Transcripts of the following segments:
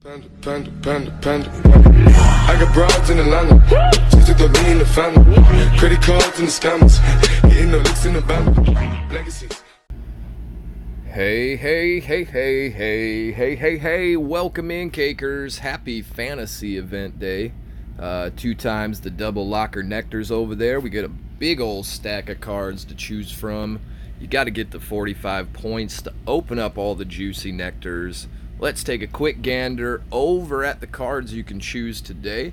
Panda. I got broads in Atlanta, just to throw me in the family. Credit cards and the scammers, hitting the licks in the band. Legacies. Hey, welcome in, cakers. Happy fantasy event day. 2 times the double locker nectars over there. We get a big old stack of cards to choose from. You got to get the 45 points to open up all the juicy nectars. Let's take a quick gander over at the cards you can choose today.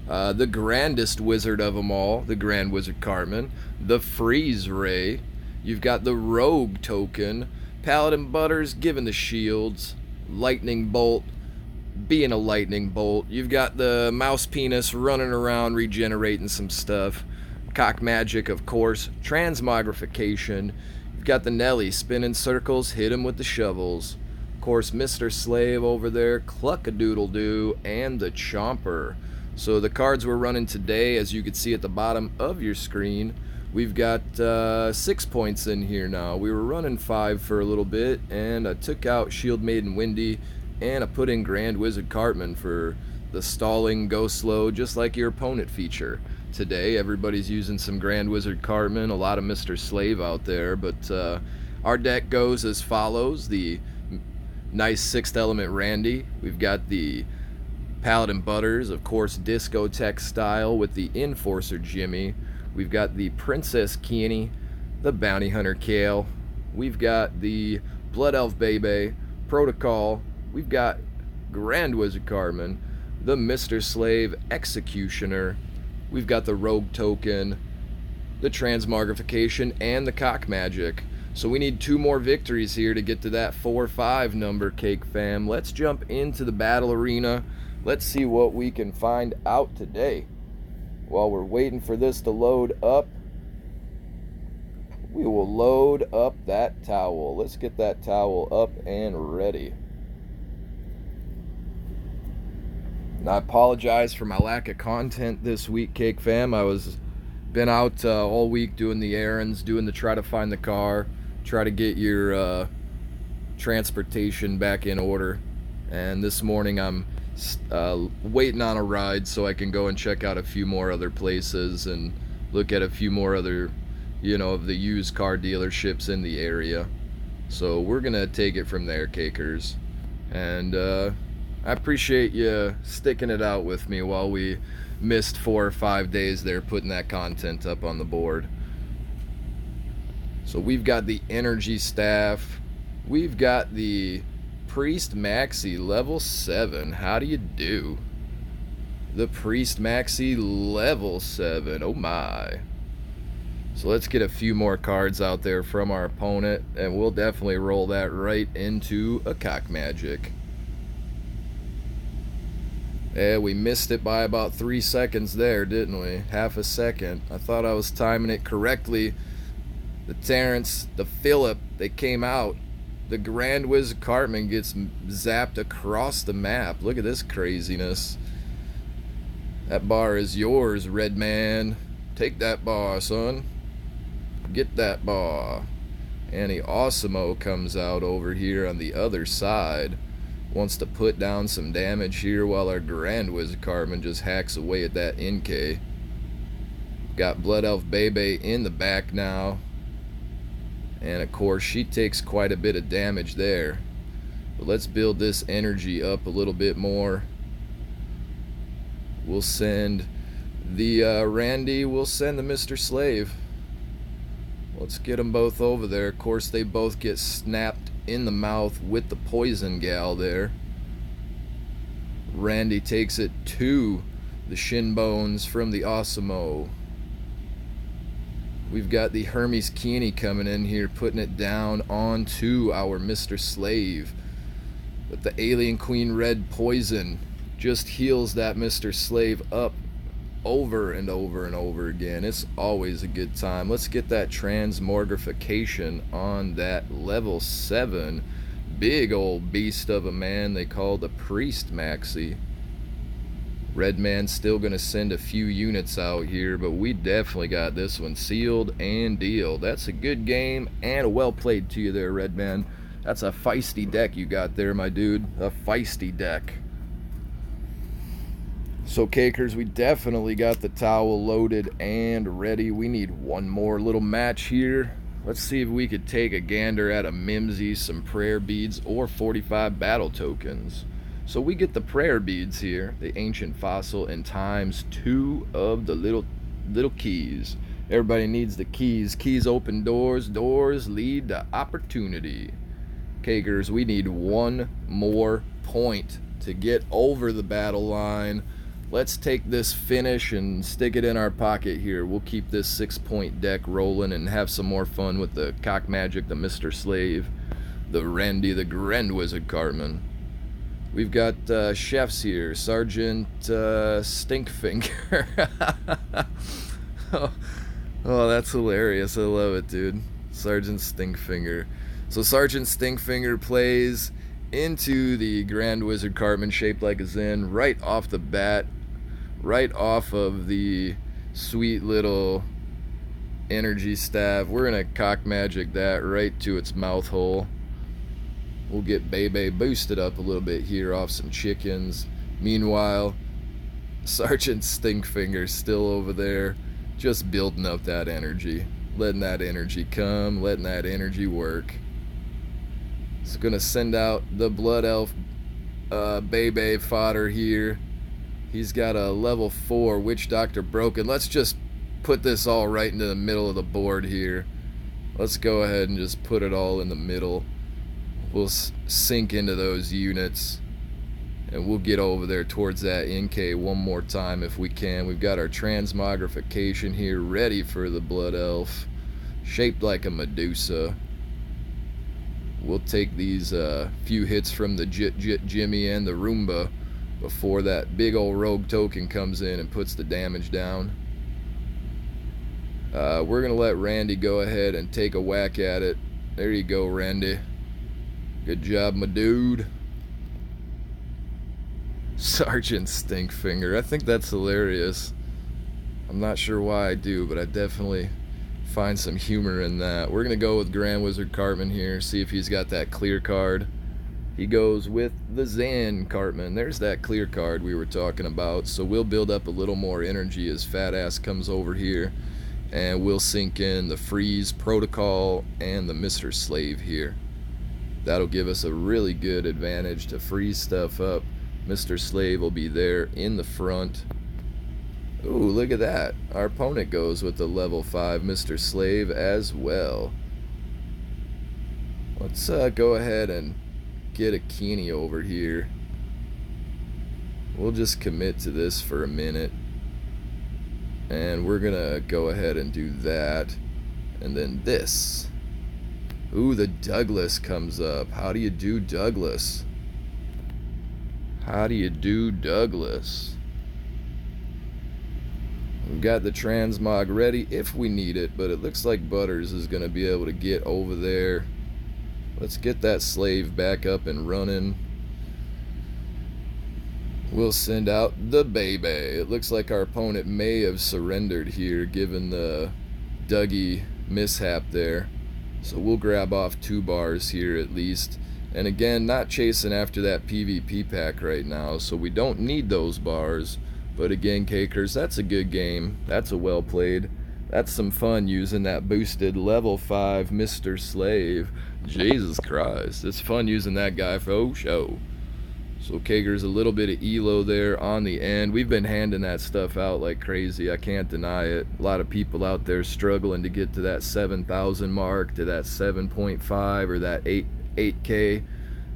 The grandest wizard of them all, the Grand Wizard Cartman, the Freeze Ray. You've got the Rogue token, Paladin Butters giving the shields, Lightning Bolt being a lightning bolt. You've got the Mouse Penis running around regenerating some stuff. Cock Magic, of course, Transmogrification. You've got the Nelly spinning circles, hit him with the shovels. Of course, Mr. Slave over there, Cluck-a-doodle-doo, and the Chomper. So the cards we're running today, as you can see at the bottom of your screen, we've got 6 points in here now. We were running 5 for a little bit, and I took out Shield Maiden Windy, and I put in Grand Wizard Cartman for the stalling, go slow, just like your opponent feature. Today, everybody's using some Grand Wizard Cartman, a lot of Mr. Slave out there, but our deck goes as follows. The nice 6th element Randy. We've got the Paladin Butters, of course, discotheque style with the Enforcer Jimmy. We've got the Princess Keany, the Bounty Hunter Kale. We've got the Blood Elf Bebe, Protocol. We've got Grand Wizard Cartman, the Mr. Slave Executioner. We've got the Rogue token, the Transmogrification, and the Cock Magic. So we need 2 more victories here to get to that 4-5 number, Cake Fam. Let's jump into the battle arena. Let's see what we can find out today. While we're waiting for this to load up, we will load up that towel. Let's get that towel up and ready. And I apologize for my lack of content this week, Cake Fam. I was been out all week doing the errands, doing the try to find the car, try to get your transportation back in order. And this morning I'm waiting on a ride so I can go and check out a few more other places and look at a few more other, of the used car dealerships in the area. So we're gonna take it from there, cakers. And I appreciate you sticking it out with me while we missed 4 or 5 days there putting that content up on the board. So we've got the Energy Staff. We've got the Priest Maxi level 7. How do you do? The Priest Maxi level 7. Oh my. So let's get a few more cards out there from our opponent, and we'll definitely roll that right into a Cock Magic. Yeah, we missed it by about 3 seconds there, didn't we? Half a second. I thought I was timing it correctly. The Terrence, the Phillip, they came out. The Grand Wizard Cartman gets zapped across the map. Look at this craziness. That bar is yours, Red Man. Take that bar, son. Get that bar. And the Awesemo comes out over here on the other side. Wants to put down some damage here while our Grand Wizard Cartman just hacks away at that NK. Got Blood Elf Bebe in the back now. And of course she takes quite a bit of damage there. But let's build this energy up a little bit more. We'll send the Randy, we'll send the Mr. Slave. Let's get them both over there. Of course they both get snapped in the mouth with the Poison Gal there. Randy takes it to the shin bones from the Awesemo. We've got the Hermes Keany coming in here, putting it down onto our Mr. Slave. But the Alien Queen Red Poison just heals that Mr. Slave up over and over and over again. It's always a good time. Let's get that Transmogrification on that level 7. Big old beast of a man they call the Priest Maxi. Red Man's still going to send a few units out here, but we definitely got this one sealed and deal. That's a good game, and well played to you there, Red Man. That's a feisty deck you got there, my dude. A feisty deck. So Cakers, we definitely got the towel loaded and ready. We need one more little match here. Let's see if we could take a gander at a Mimsy, some prayer beads, or 45 battle tokens. So we get the prayer beads here, the ancient fossil, and times 2 of the little keys. Everybody needs the keys. Keys open doors. Doors lead to opportunity. Cakers, we need one more point to get over the battle line. Let's take this finish and stick it in our pocket here. We'll keep this 6-point deck rolling and have some more fun with the Cock Magic, the Mr. Slave, the Randy, the Grand Wizard Cartman. We've got chefs here. Sergeant Stinkfinger. Oh, that's hilarious. I love it, dude. Sergeant Stinkfinger. So Sergeant Stinkfinger plays into the Grand Wizard Cartman, shaped like a Zen, right off the bat, right off of the sweet little energy staff. We're gonna Cock Magic that right to its mouth hole. We'll get Bebe boosted up a little bit here off some chickens. Meanwhile, Sergeant Stinkfinger's still over there, just building up that energy, letting that energy come, letting that energy work. It's gonna send out the Blood Elf Bebe fodder here. He's got a level 4 Witch Doctor broken. Let's just put this all right into the middle of the board here. Let's go ahead and just put it all in the middle. We'll sink into those units, and we'll get over there towards that NK one more time if we can. We've got our transmogrification here ready for the Blood Elf, shaped like a Medusa. We'll take these few hits from the Jimmy and the Roomba before that big old rogue token comes in and puts the damage down. We're going to let Randy go ahead and take a whack at it. There you go, Randy. Good job, my dude. Sergeant Stinkfinger. I think that's hilarious. I'm not sure why I do, but I definitely find some humor in that. We're going to go with Grand Wizard Cartman here, see if he's got that clear card. He goes with the Zan Cartman. There's that clear card we were talking about. So we'll build up a little more energy as Fat Ass comes over here, and we'll sink in the Freeze Protocol and the Mr. Slave here. That'll give us a really good advantage to freeze stuff up. Mr. Slave will be there in the front. Ooh, look at that. Our opponent goes with the level 5 Mr. Slave as well. Let's go ahead and get a Keeney over here. We'll just commit to this for a minute. And we're gonna go ahead and do that. And then this. Ooh, the Douglas comes up. How do you do Douglas? How do you do Douglas? We've got the transmog ready if we need it, but it looks like Butters is going to be able to get over there. Let's get that slave back up and running. We'll send out the Bebe. It looks like our opponent may have surrendered here given the Dougie mishap there. So we'll grab off 2 bars here at least. And again, not chasing after that PvP pack right now, so we don't need those bars. But again, Cakers, that's a good game. That's a well played. That's some fun using that boosted level 5 Mr. Slave. Jesus Christ, it's fun using that guy for show. So Cakers, a little bit of elo there on the end. We've been handing that stuff out like crazy. I can't deny it. A lot of people out there struggling to get to that 7,000 mark, to that 7.5 or that 8K,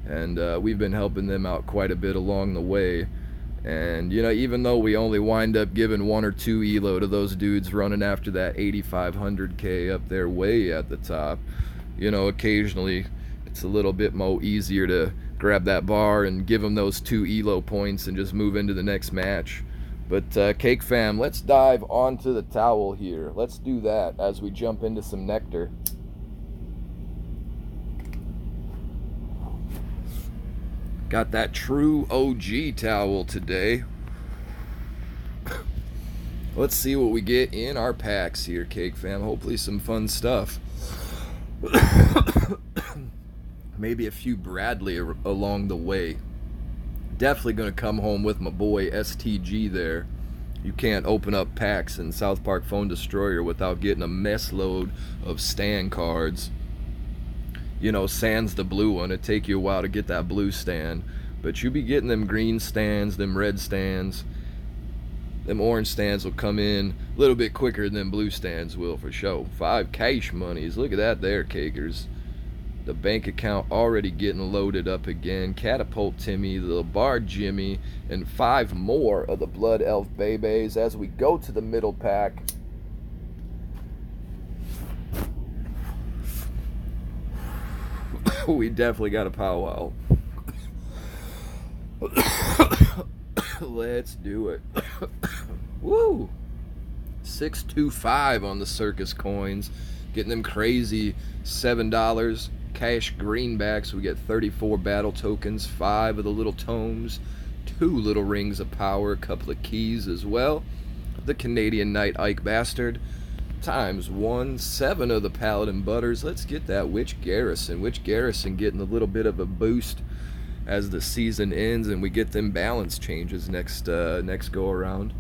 and we've been helping them out quite a bit along the way. And you know, even though we only wind up giving 1 or 2 elo to those dudes running after that 8,500K up there way at the top, you know, occasionally it's a little bit more easier to grab that bar and give them those 2 elo points and just move into the next match. But Cake Fam, let's dive onto the towel here. Let's do that as we jump into some nectar. Got that true OG towel today. Let's see what we get in our packs here, Cake Fam. Hopefully some fun stuff. Maybe a few Bradley along the way. Definitely gonna come home with my boy STG there. You can't open up packs in South Park Phone Destroyer without getting a mess load of stand cards. You know, sans the blue one. It'd take you a while to get that blue stand, but you be getting them green stands, them red stands. Them orange stands will come in a little bit quicker than blue stands will, for sure. 5 cash monies. Look at that there, cakers. The bank account already getting loaded up again. Catapult Timmy, the Bar Jimmy, and 5 more of the Blood Elf Babies as we go to the middle pack. We definitely got a powwow. Let's do it. Woo! 625 on the circus coins. Getting them crazy $7 cash greenbacks. We get 34 battle tokens, 5 of the little tomes, 2 little rings of power, a couple of keys as well. The Canadian Knight Ike Bastard. Times 1, 7 of the Paladin Butters. Let's get that Witch Garrison. Witch Garrison getting a little bit of a boost as the season ends and we get them balance changes next go around.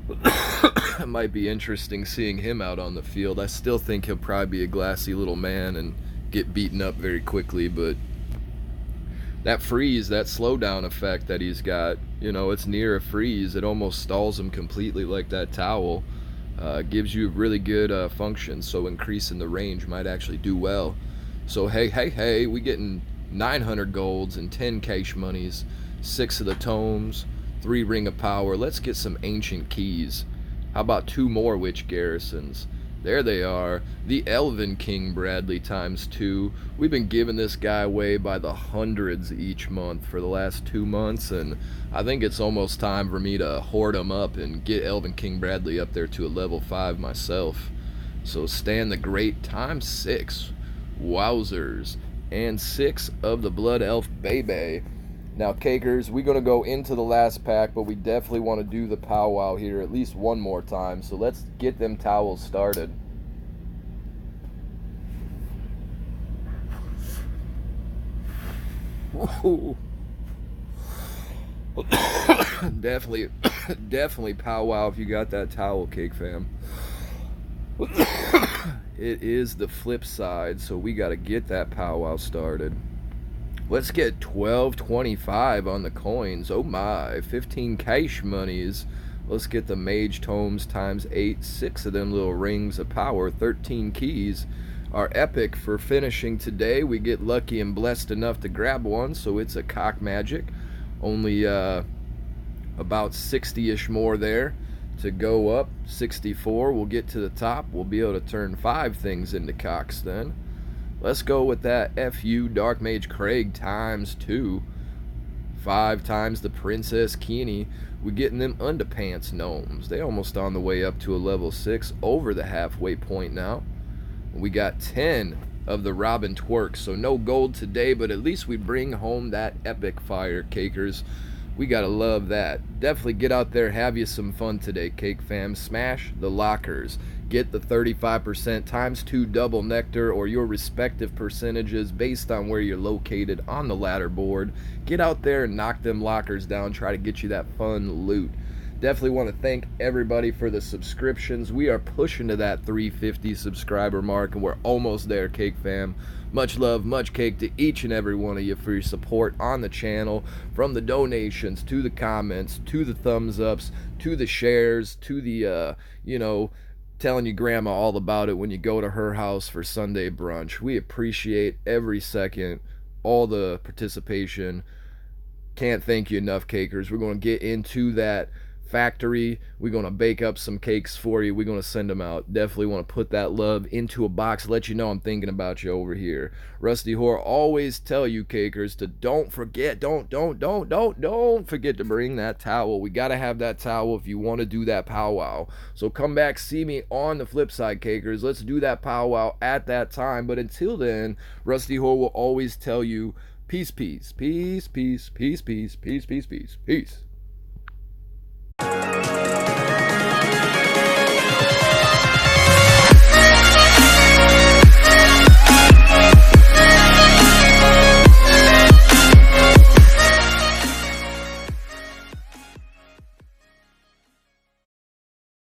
It might be interesting seeing him out on the field. I still think he'll probably be a glassy little man and get beaten up very quickly, but that freeze, that slowdown effect that he's got, you know, it's near a freeze. It almost stalls him completely like that towel. Gives you really good function, so increasing the range might actually do well. So hey, we getting 900 golds and 10 cash monies, 6 of the tomes, 3 ring of power. Let's get some ancient keys. How about 2 more Witch Garrisons? There they are. The Elven King Bradley times 2. We've been giving this guy away by the hundreds each month for the last 2 months, and I think it's almost time for me to hoard him up and get Elven King Bradley up there to a level 5 myself. So Stan the Great times 6. Wowzers. And 6 of the Blood Elf Baby. Now, cakers, we're going to go into the last pack, but we definitely want to do the powwow here at least one more time. So let's get them towels started. Whoa. Definitely powwow if you got that towel, cake fam. It is the flip side, so we got to get that powwow started. Let's get 1225 on the coins. Oh my, 15 cash monies. Let's get the Mage Tomes times 8, 6 of them little rings of power, 13 keys. Our epic for finishing today, we get lucky and blessed enough to grab one, so it's a Cock Magic. Only about 60-ish more there to go up. 64, we'll get to the top. We'll be able to turn 5 things into cocks then. Let's go with that FU Dark Mage Craig times 2. 5 times the Princess Keene. We're getting them underpants gnomes. They almost on the way up to a level 6, over the halfway point now. We got 10 of the Robin Twerks, so no gold today, but at least we bring home that epic fire, cakers. We gotta love that. Definitely get out there, have you some fun today, cake fam. Smash the lockers. Get the 35% times 2 double nectar or your respective percentages based on where you're located on the ladder board. Get out there and knock them lockers down. Try to get you that fun loot. Definitely want to thank everybody for the subscriptions. We are pushing to that 350 subscriber mark, and we're almost there, cake fam. Much love, much cake to each and every one of you for your support on the channel, from the donations to the comments to the thumbs ups to the shares to the telling your grandma all about it when you go to her house for Sunday brunch. We appreciate every second, all the participation. Can't thank you enough, cakers. We're going to get into that factory. We're going to bake up some cakes for you. We're going to send them out. Definitely want to put that love into a box, let you know I'm thinking about you over here. Rusty Whore always tell you, cakers, to don't forget, don't forget to bring that towel. We got to have that towel if you want to do that powwow. So come back, see me on the flip side, cakers. Let's do that powwow at that time. But until then, Rusty Whore will always tell you, peace, peace, peace, peace, peace, peace, peace, peace, peace, peace.